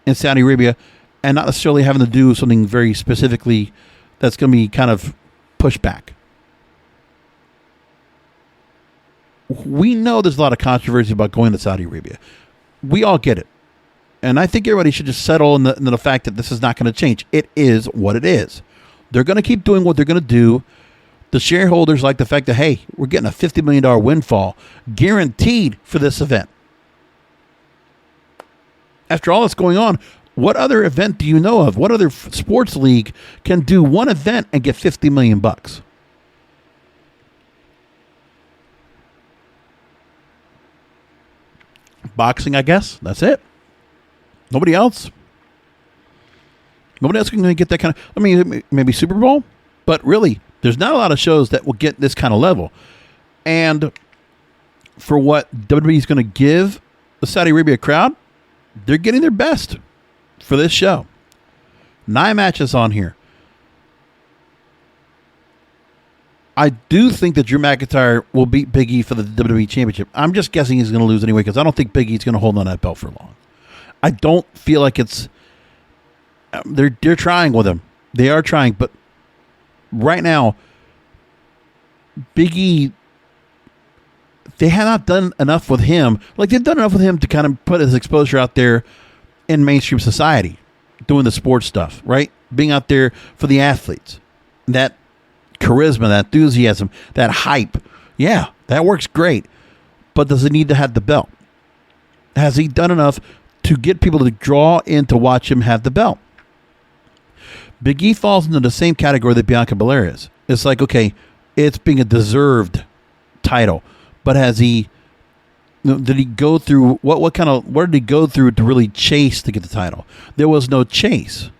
in Saudi Arabia and not necessarily having to do something very specifically that's going to be kind of pushed back. We know there's a lot of controversy about going to Saudi Arabia. We all get it. And I think everybody should just settle in the fact that this is not going to change. It is what it is. They're going to keep doing what they're going to do. The shareholders like the fact that, hey, we're getting a $50 million windfall guaranteed for this event. After all that's going on, what other event do you know of? What other sports league can do one event and get $50 million bucks? Boxing, I guess. That's it. Nobody else. Nobody else can get that kind of... I mean, maybe Super Bowl, but really, there's not a lot of shows that will get this kind of level. And for what WWE is going to give the Saudi Arabia crowd, they're getting their best for this show. 9 matches on here. I do think that Drew McIntyre will beat Big E for the WWE Championship. I'm just guessing he's going to lose anyway because I don't think Big E's going to hold on that belt for long. I don't feel like it's... They're trying with him. They are trying, but right now, Big E, they have not done enough with him. Like, they've done enough with him to kind of put his exposure out there in mainstream society, doing the sports stuff, right? Being out there for the athletes. That charisma, that enthusiasm, that hype. Yeah, that works great. But does it need to have the belt? Has he done enough to get people to draw in to watch him have the belt? Big E falls into the same category that Bianca Belair is. It's like, okay, it's being a deserved title, but has he? Did he go through what did he go through to really chase to get the title? There was no chase.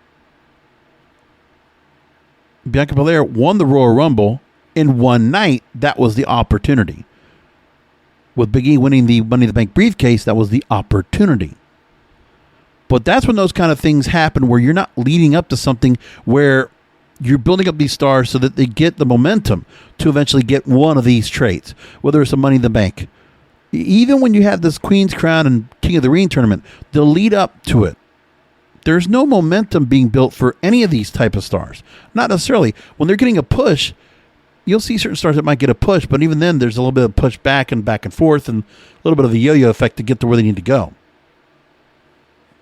Bianca Belair won the Royal Rumble in one night. That was the opportunity. With Big E winning the Money in the Bank briefcase, that was the opportunity. But that's when those kind of things happen where you're not leading up to something where you're building up these stars so that they get the momentum to eventually get one of these traits, whether it's a Money in the Bank. Even when you have this Queen's Crown and King of the Ring tournament, the lead up to it, there's no momentum being built for any of these type of stars. Not necessarily. When they're getting a push, you'll see certain stars that might get a push, but even then there's a little bit of push back and forth and a little bit of a yo-yo effect to get to where they need to go.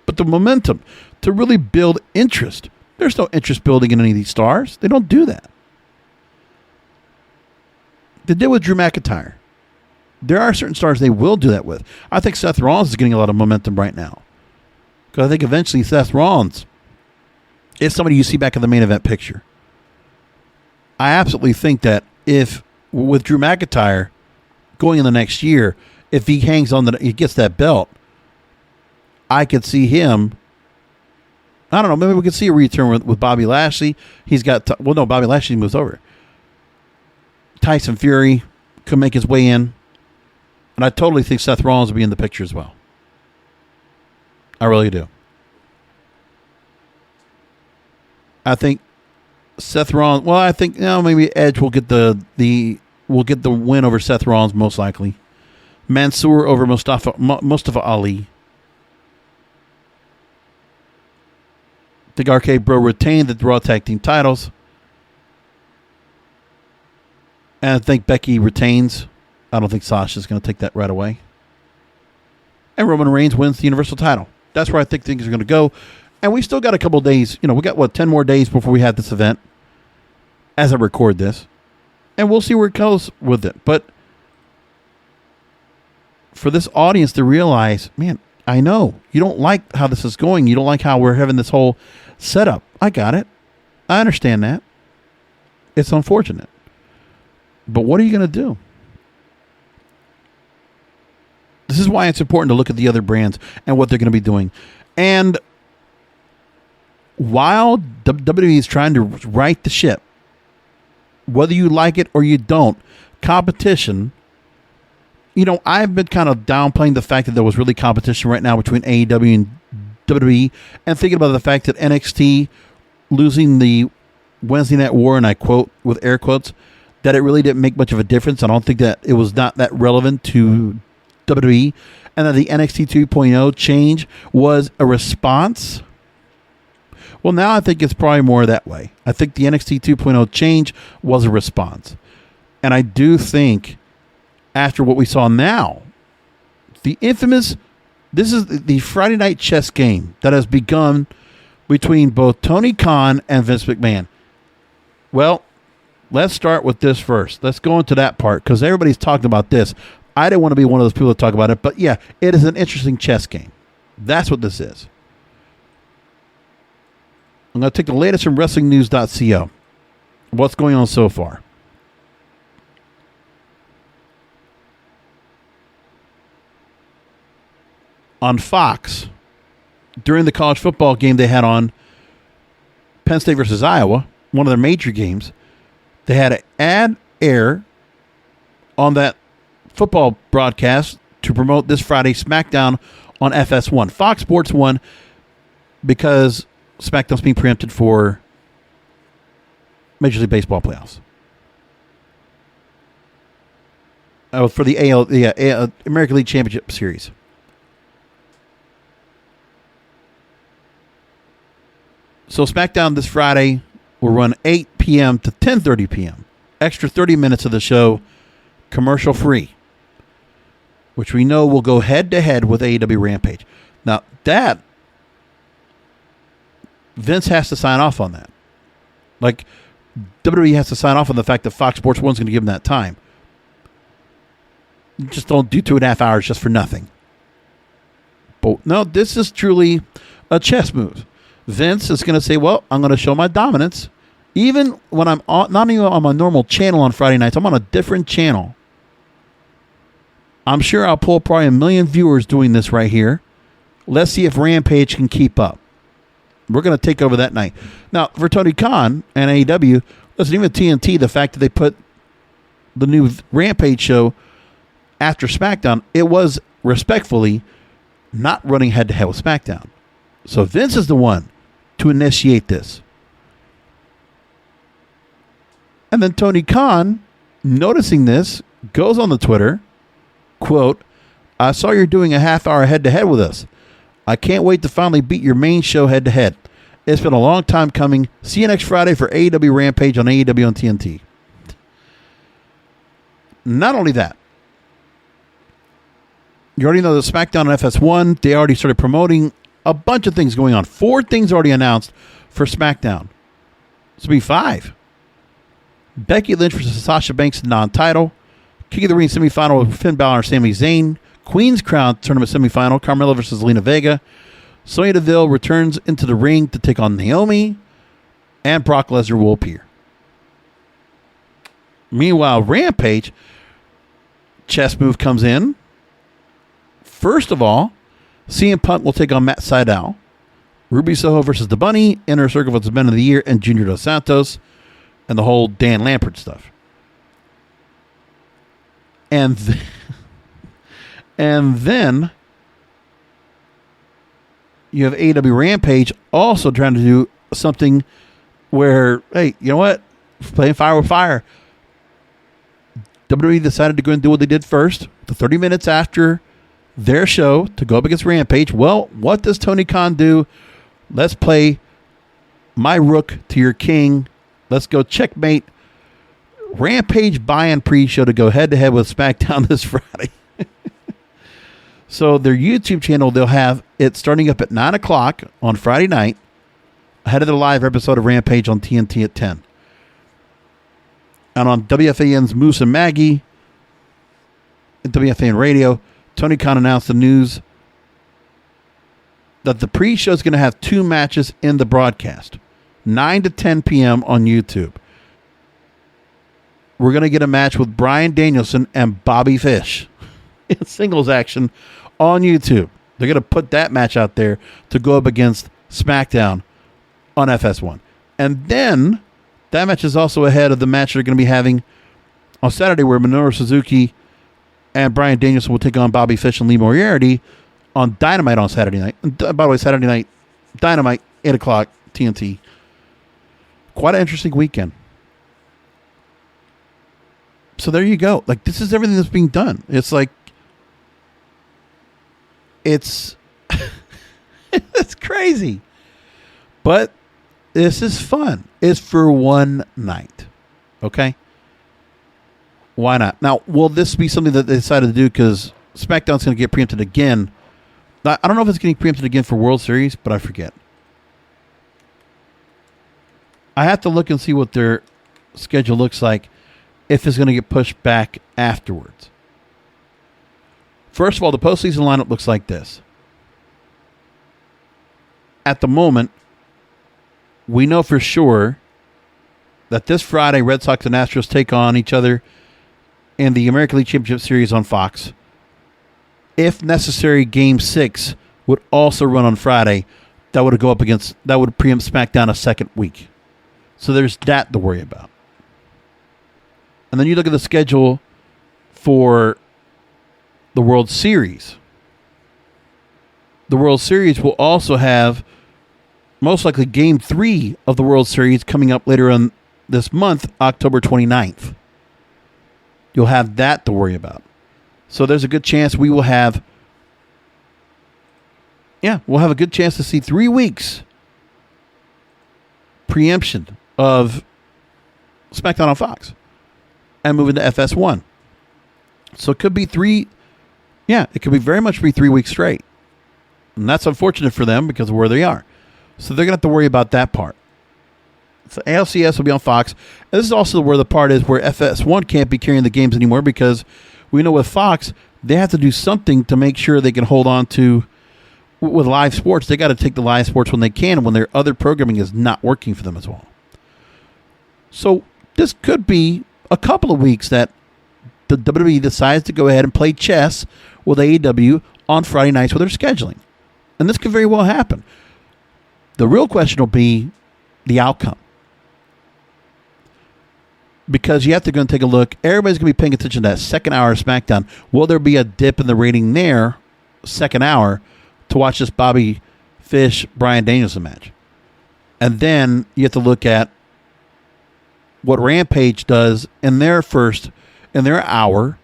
But the momentum to really build interest. There's no interest building in any of these stars. They don't do that. They did with Drew McIntyre. There are certain stars they will do that with. I think Seth Rollins is getting a lot of momentum right now. Because I think eventually Seth Rollins is somebody you see back in the main event picture. I absolutely think that if, with Drew McIntyre going in the next year, if he hangs on, he gets that belt, I could see him. I don't know. Maybe we could see a return with Bobby Lashley. He's got. Bobby Lashley moves over. Tyson Fury could make his way in, and I totally think Seth Rollins will be in the picture as well. I really do. I think Seth Rollins. Well, I think maybe Edge will get the win over Seth Rollins most likely. Mansoor over Mustafa Ali. think RK Bro retained the Raw Tag Team titles. And I think Becky retains. I don't think Sasha's going to take that right away. And Roman Reigns wins the Universal title. That's where I think things are going to go. And we still got a couple of days. We got, 10 more days before we have this event as I record this. And we'll see where it goes with it. But for this audience to realize, man, I know you don't like how this is going. You don't like how we're having this whole setup. I got it. I understand that. It's unfortunate. But what are you going to do? This is why it's important to look at the other brands and what they're going to be doing. And while WWE is trying to right the ship, whether you like it or you don't, competition, I've been kind of downplaying the fact that there was really competition right now between AEW and WWE, and thinking about the fact that NXT losing the Wednesday Night War, and I quote with air quotes, that it really didn't make much of a difference. I don't think that it was not that relevant to WWE, and that the NXT 2.0 change was a response. Well, now I think it's probably more that way. I think the NXT 2.0 change was a response. And I do think after what we saw now, the infamous, this is the Friday night chess game that has begun between both Tony Khan and Vince McMahon. Well, let's start with this first. Let's go into that part because everybody's talking about this. I didn't want to be one of those people to talk about it, but yeah, it is an interesting chess game. That's what this is. I'm going to take the latest from WrestlingNews.co. What's going on so far? On Fox, during the college football game they had on Penn State versus Iowa, one of their major games, they had an ad air on that football broadcast to promote this Friday SmackDown on FS1. Fox Sports 1 because SmackDown's being preempted for Major League Baseball playoffs. For the American League Championship Series. So SmackDown this Friday will run 8 p.m. to 10:30 p.m. Extra 30 minutes of the show, commercial free, which we know will go head-to-head with AEW Rampage. Now, that, Vince has to sign off on that. Like, WWE has to sign off on the fact that Fox Sports 1 is going to give them that time. You just don't do 2.5 hours just for nothing. But no, this is truly a chess move. Vince is going to say, well, I'm going to show my dominance. Even when I'm not even on my normal channel on Friday nights, I'm on a different channel. I'm sure I'll pull probably 1 million viewers doing this right here. Let's see if Rampage can keep up. We're going to take over that night. Now, for Tony Khan and AEW, listen, even TNT, the fact that they put the new Rampage show after SmackDown, it was respectfully not running head-to-head with SmackDown. So Vince is the one to initiate this. And then Tony Khan, noticing this, goes on the Twitter, quote, I saw you're doing a half-hour head-to-head with us. I can't wait to finally beat your main show head-to-head. It's been a long time coming. See you next Friday for AEW Rampage on AEW on TNT. Not only that, you already know the SmackDown on FS1, they already started promoting a bunch of things going on. 4 things already announced for SmackDown. This will be 5. Becky Lynch versus Sasha Banks non-title. King of the Ring semifinal with Finn Balor and Sami Zayn. Queen's Crown tournament semifinal. Carmella versus Lena Vega. Sonya Deville returns into the ring to take on Naomi. And Brock Lesnar will appear. Meanwhile, Rampage, chess move comes in. First of all, CM Punk will take on Matt Sydal. Ruby Soho versus The Bunny. Inner Circle versus Men of the Year and Junior Dos Santos. And the whole Dan Lampert stuff. And then you have AEW Rampage also trying to do something where, hey, you know what? Playing fire with fire. WWE decided to go and do what they did first. The 30 minutes after their show to go up against Rampage. Well, what does Tony Khan do? Let's play my rook to your king. Let's go checkmate. Rampage buy-in pre-show to go head-to-head with SmackDown this Friday. So their YouTube channel, they'll have it starting up at 9 o'clock on Friday night, ahead of the live episode of Rampage on TNT at 10. And on WFAN's Moose and Maggie, and WFAN Radio, Tony Khan announced the news that the pre-show is going to have 2 matches in the broadcast, 9 to 10 p.m. on YouTube. We're going to get a match with Bryan Danielson and Bobby Fish in singles action on YouTube. They're going to put that match out there to go up against SmackDown on FS1. And then that match is also ahead of the match they're going to be having on Saturday, where Minoru Suzuki and Bryan Danielson will take on Bobby Fish and Lee Moriarty on Dynamite on Saturday night. And by the way, Saturday night, Dynamite, 8 o'clock, TNT. Quite an interesting weekend. So there you go. Like, this is everything that's being done. It's like, it's crazy. But this is fun. It's for one night. Okay? Why not? Now, will this be something that they decided to do because SmackDown's going to get preempted again? I don't know if it's getting preempted again for World Series, but I forget. I have to look and see what their schedule looks like if it's going to get pushed back afterwards. First of all, the postseason lineup looks like this. At the moment, we know for sure that this Friday, Red Sox and Astros take on each other in the American League Championship Series on Fox. If necessary, Game 6 would also run on Friday. That would preempt SmackDown a second week. So there's that to worry about. And then you look at the schedule for the World Series. The World Series will also have most likely Game 3 of the World Series coming up later on this month, October 29th. You'll have that to worry about. So there's a good chance we will have, we'll have a good chance to see 3 weeks preemption of SmackDown on Fox and moving to FS1. So it could be it could be very much be 3 weeks straight. And that's unfortunate for them because of where they are. So they're going to have to worry about that part. So ALCS will be on Fox. And this is also where the part is where FS1 can't be carrying the games anymore because we know with Fox, they have to do something to make sure they can hold on to, with live sports, they got to take the live sports when they can, when their other programming is not working for them as well. So this could be a couple of weeks that the WWE decides to go ahead and play chess with AEW on Friday nights with their scheduling. And this could very well happen. The real question will be the outcome. Because you have to go and take a look. Everybody's going to be paying attention to that second hour of SmackDown. Will there be a dip in the rating there, second hour, to watch this Bobby Fish, Bryan Danielson match? And then you have to look at what Rampage does in their hour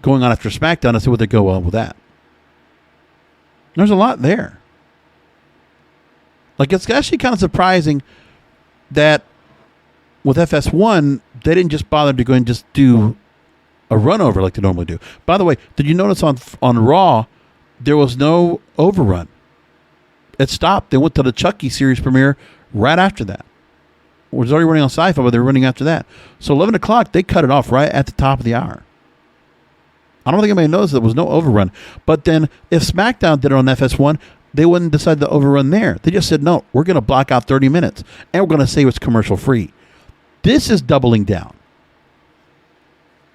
going on after SmackDown and see what they go on with that. There's a lot there. Like, it's actually kind of surprising that with FS1, they didn't just bother to go and just do a run over like they normally do. By the way, did you notice on Raw, there was no overrun? It stopped. They went to the Chucky series premiere right after that. It was already running on Sci-Fi, but they were running after that. So 11 o'clock, they cut it off right at the top of the hour. I don't think anybody knows there was no overrun. But then if SmackDown did it on FS1, they wouldn't decide to overrun there. They just said, no, we're going to block out 30 minutes, and we're going to say it's commercial free. This is doubling down.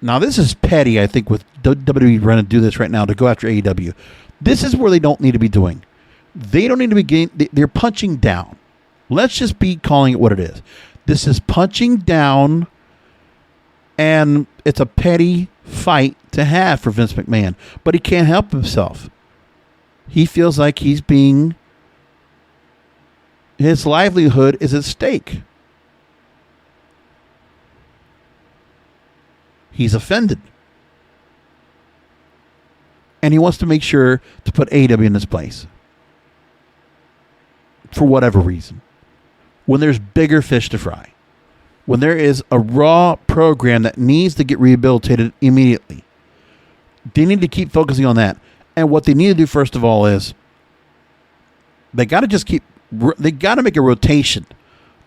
Now, this is petty, I think, with WWE trying to do this right now to go after AEW. This is where they don't need to be doing. They don't need to be they're punching down. Let's just be calling it what it is. This is punching down, and it's a petty fight to have for Vince McMahon. But he can't help himself. He feels like his livelihood is at stake. He's offended. And he wants to make sure to put AEW in his place. For whatever reason. when there's bigger fish to fry. When there is a Raw program that needs to get rehabilitated immediately. They need to keep focusing on that. And what they need to do, first of all, is they got to make a rotation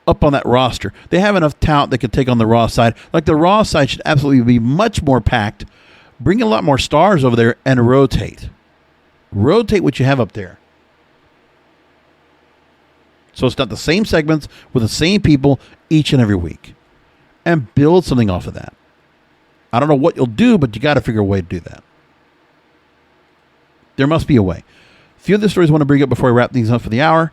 up on that roster. They have enough talent that could take on the Raw side. Like, the Raw side should absolutely be much more packed. Bring a lot more stars over there and rotate. Rotate what you have up there. So it's not the same segments with the same people each and every week. And build something off of that. I don't know what you'll do, but you got to figure a way to do that. There must be a way. A few of the stories I want to bring up before I wrap things up for the hour.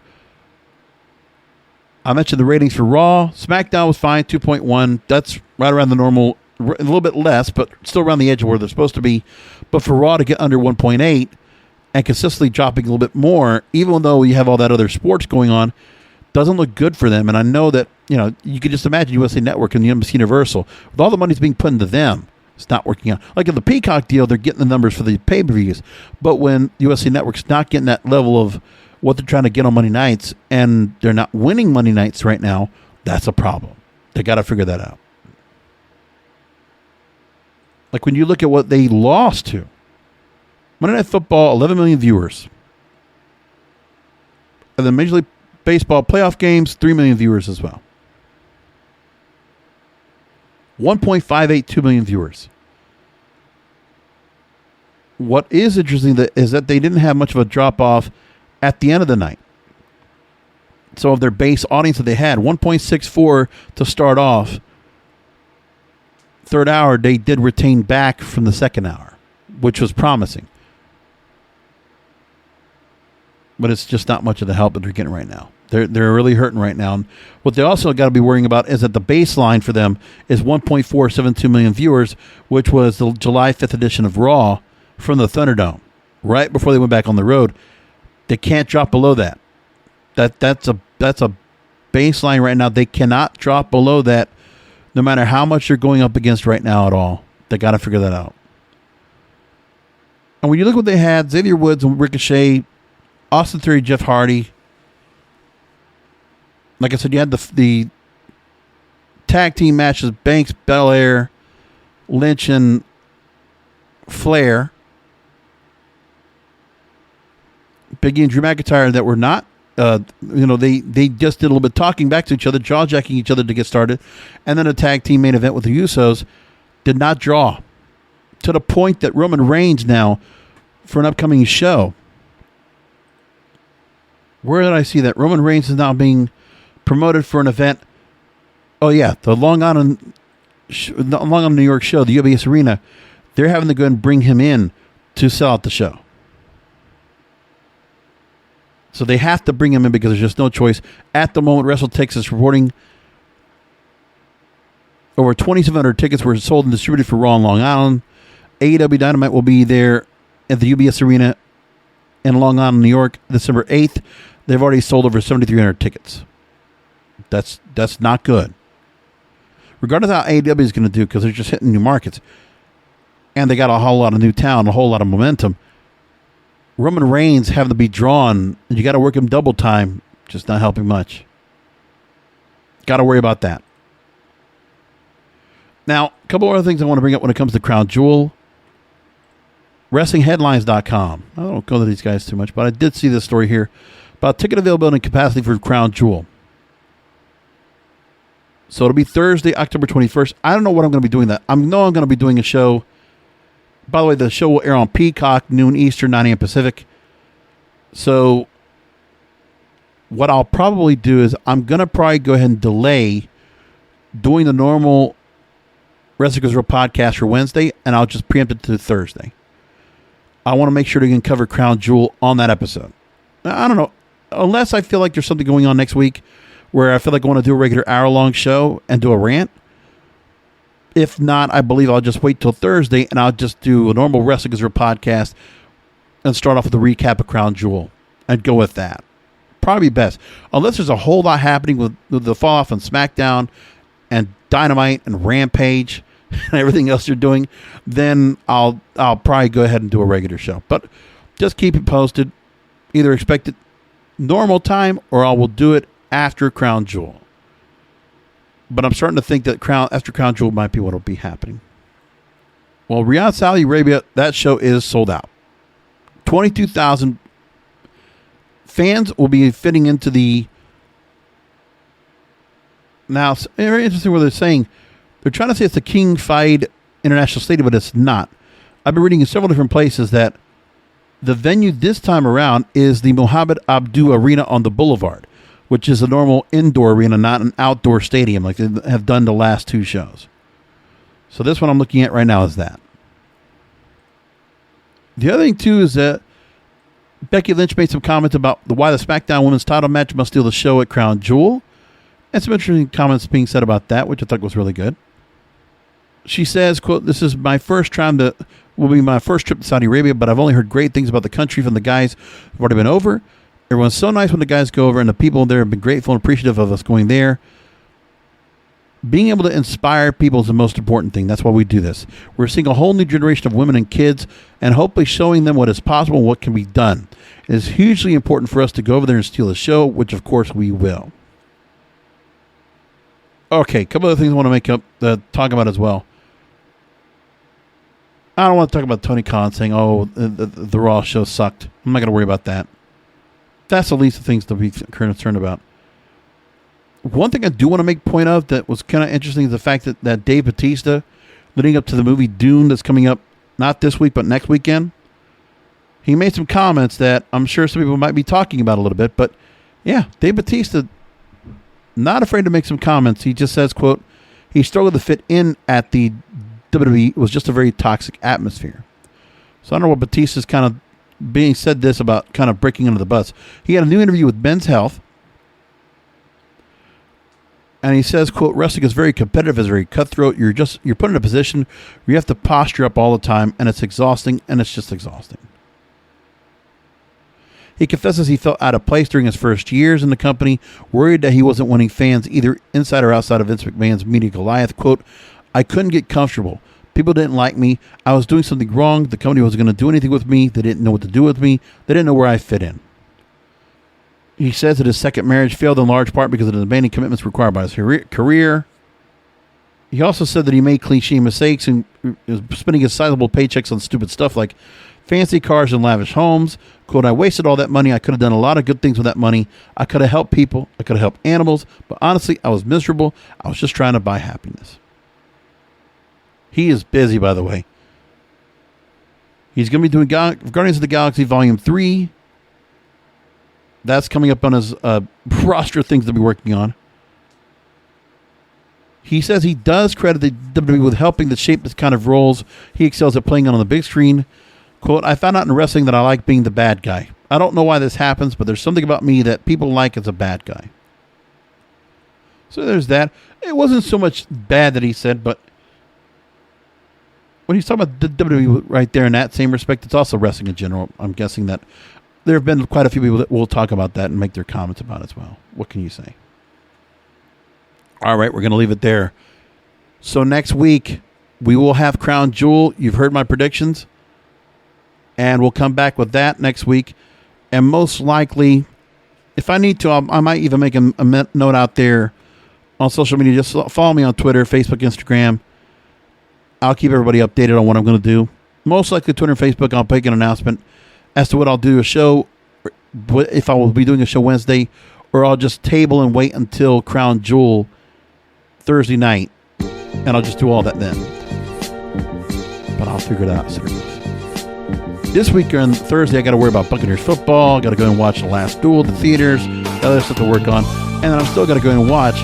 I mentioned the ratings for Raw. SmackDown was fine, 2.1. That's right around the normal, a little bit less, but still around the edge of where they're supposed to be. But for Raw to get under 1.8 and consistently dropping a little bit more, even though you have all that other sports going on, doesn't look good for them. And I know that, you could just imagine USA Network and the NBC Universal, with all the money that's being put into them, it's not working out. Like in the Peacock deal, they're getting the numbers for the pay-per-views. But when USA Network's not getting that level of what they're trying to get on Monday nights, and they're not winning Monday nights right now, that's a problem. They got to figure that out. Like when you look at what they lost to, Monday Night Football, 11 million viewers. And the Major League Baseball playoff games, 3 million viewers as well. 1.582 million viewers. What is interesting is that they didn't have much of a drop-off at the end of the night. So of their base audience that they had, 1.64 to start off. Third hour, they did retain back from the second hour, which was promising. But it's just not much of the help that they're getting right now. They're really hurting right now. And what they also got to be worrying about is that the baseline for them is 1.472 million viewers, which was the July 5th edition of Raw from the Thunderdome, right before they went back on the road. They can't drop below that. That's a baseline right now. They cannot drop below that, no matter how much you're going up against right now at all. They got to figure that out. And when you look at what they had, Xavier Woods and Ricochet, Austin Theory, Jeff Hardy. Like I said, you had the tag team matches, Banks, Belair, Lynch, and Flair. Biggie and Drew McIntyre that were not, they just did a little bit talking back to each other, jaw-jacking each other to get started. And then a tag team main event with the Usos did not draw. To the point that Roman Reigns now, for an upcoming show, where did I see that? Roman Reigns is now being promoted for an event. Oh, yeah, the Long Island, New York show, the UBS Arena. They're having to go and bring him in to sell out the show. So they have to bring him in because there's just no choice. At the moment, WrestleTix is reporting over 2,700 tickets were sold and distributed for Raw in Long Island. AEW Dynamite will be there at the UBS Arena in Long Island, New York, December 8th. They've already sold over 7,300 tickets. That's not good. Regardless of how AEW is going to do, because they're just hitting new markets. And they got a whole lot of new talent, a whole lot of momentum. Roman Reigns having to be drawn, and you got to work him double time, just not helping much. Got to worry about that. Now, a couple other things I want to bring up when it comes to Crown Jewel. WrestlingHeadlines.com. I don't go to these guys too much, but I did see this story here about ticket availability and capacity for Crown Jewel. So it'll be Thursday, October 21st. I don't know what I'm going to be doing that. I know I'm going to be doing a show. By the way, the show will air on Peacock, noon Eastern, 9 a.m. Pacific. So what I'll probably do is I'm going to probably go ahead and delay doing the normal Wrestling Goes Real podcast for Wednesday, and I'll just preempt it to Thursday. I want to make sure to cover Crown Jewel on that episode. I don't know. Unless I feel like there's something going on next week where I feel like I want to do a regular hour-long show and do a rant. If not, I believe I'll just wait till Thursday and I'll just do a normal Wrestling Goes Real podcast and start off with a recap of Crown Jewel and go with that. Probably best. Unless there's a whole lot happening with the fall off on SmackDown and Dynamite and Rampage and everything else you're doing, then I'll probably go ahead and do a regular show. But just keep it posted. Either expect it normal time or I will do it after Crown Jewel. But I'm starting to think that after Crown Jewel might be what will be happening. Well, Riyadh, Saudi Arabia, that show is sold out. 22,000 fans will be fitting into the... Now, it's very interesting what they're saying. They're trying to say it's the King Fahd International Stadium, but it's not. I've been reading in several different places that the venue this time around is the Mohammed Abdu Arena on the Boulevard, which is a normal indoor arena, not an outdoor stadium like they have done the last two shows. So this one I'm looking at right now is that. The other thing, too, is that Becky Lynch made some comments about why the SmackDown Women's title match must steal the show at Crown Jewel. And some interesting comments being said about that, which I thought was really good. She says, quote, "This is my first time will be my first trip to Saudi Arabia, but I've only heard great things about the country from the guys who've already been over. Everyone's so nice when the guys go over, and the people there have been grateful and appreciative of us going there. Being able to inspire people is the most important thing. That's why we do this. We're seeing a whole new generation of women and kids, and hopefully showing them what is possible and what can be done. It is hugely important for us to go over there and steal the show, which of course we will." Okay, a couple of things I want to talk about as well. I don't want to talk about Tony Khan saying, "Oh, the Raw show sucked." I'm not going to worry about that. That's the least of things to be concerned about. One thing I do want to make point of that was kind of interesting is the fact that Dave Bautista, leading up to the movie Dune that's coming up not this week but next weekend, he made some comments that I'm sure some people might be talking about a little bit. But yeah, Dave Bautista, not afraid to make some comments. He just says, quote, he struggled to fit in at the WWE. It was just a very toxic atmosphere. So I don't know what Batista's kind of being said this about kind of breaking under the bus. He had a new interview with Men's Health. And he says, quote, wrestling is very competitive, it's very cutthroat. You're put in a position where you have to posture up all the time, and it's exhausting, and it's just exhausting. He confesses he felt out of place during his first years in the company, worried that he wasn't winning fans either inside or outside of Vince McMahon's media Goliath. Quote, I couldn't get comfortable. People didn't like me. I was doing something wrong. The company wasn't going to do anything with me. They didn't know what to do with me. They didn't know where I fit in. He says that his second marriage failed in large part because of the demanding commitments required by his career. He also said that he made cliche mistakes and was spending his sizable paychecks on stupid stuff like fancy cars and lavish homes. Quote, I wasted all that money. I could have done a lot of good things with that money. I could have helped people. I could have helped animals. But honestly, I was miserable. I was just trying to buy happiness. He is busy, by the way. He's going to be doing Guardians of the Galaxy Volume 3. That's coming up on his roster of things to be working on. He says he does credit the WWE with helping to shape this kind of roles he excels at playing on the big screen. Quote, I found out in wrestling that I like being the bad guy. I don't know why this happens, but there's something about me that people like as a bad guy. So there's that. It wasn't so much bad that he said, but when he's talking about the WWE right there in that same respect, it's also wrestling in general. I'm guessing that there have been quite a few people that will talk about that and make their comments about it as well. What can you say? All right, we're going to leave it there. So next week, we will have Crown Jewel. You've heard my predictions. And we'll come back with that next week. And most likely, if I need to, I might even make a note out there on social media. Just follow me on Twitter, Facebook, Instagram. I'll keep everybody updated on what I'm going to do. Most likely Twitter and Facebook, I'll make an announcement as to what I'll do a show, if I will be doing a show Wednesday, or I'll just table and wait until Crown Jewel Thursday night, and I'll just do all that then. But I'll figure it out, sir. This week on Thursday, I got to worry about Buccaneers football. I got to go and watch The Last Duel at the theaters, other stuff to work on, and then I'm still got to go and watch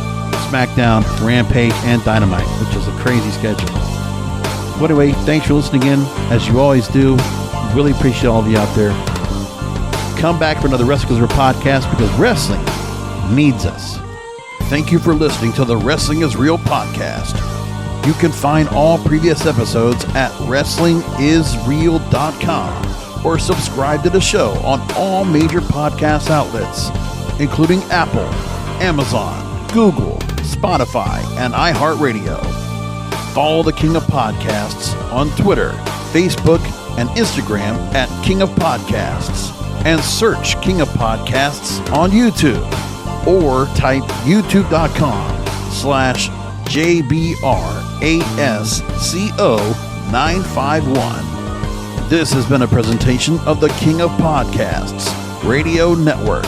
SmackDown, Rampage, and Dynamite, which is a crazy schedule. But anyway, thanks for listening in, as you always do. Really appreciate all of you out there. Come back for another Wrestling is Real podcast because wrestling needs us. Thank you for listening to the Wrestling is Real podcast. You can find all previous episodes at wrestlingisreal.com or subscribe to the show on all major podcast outlets, including Apple, Amazon, Google, Spotify, and iHeartRadio. Follow the King of Podcasts on Twitter, Facebook, and Instagram at King of Podcasts, and search King of Podcasts on YouTube. or type youtube.com/JBRASCO951. This has been a presentation of the King of Podcasts Radio Network.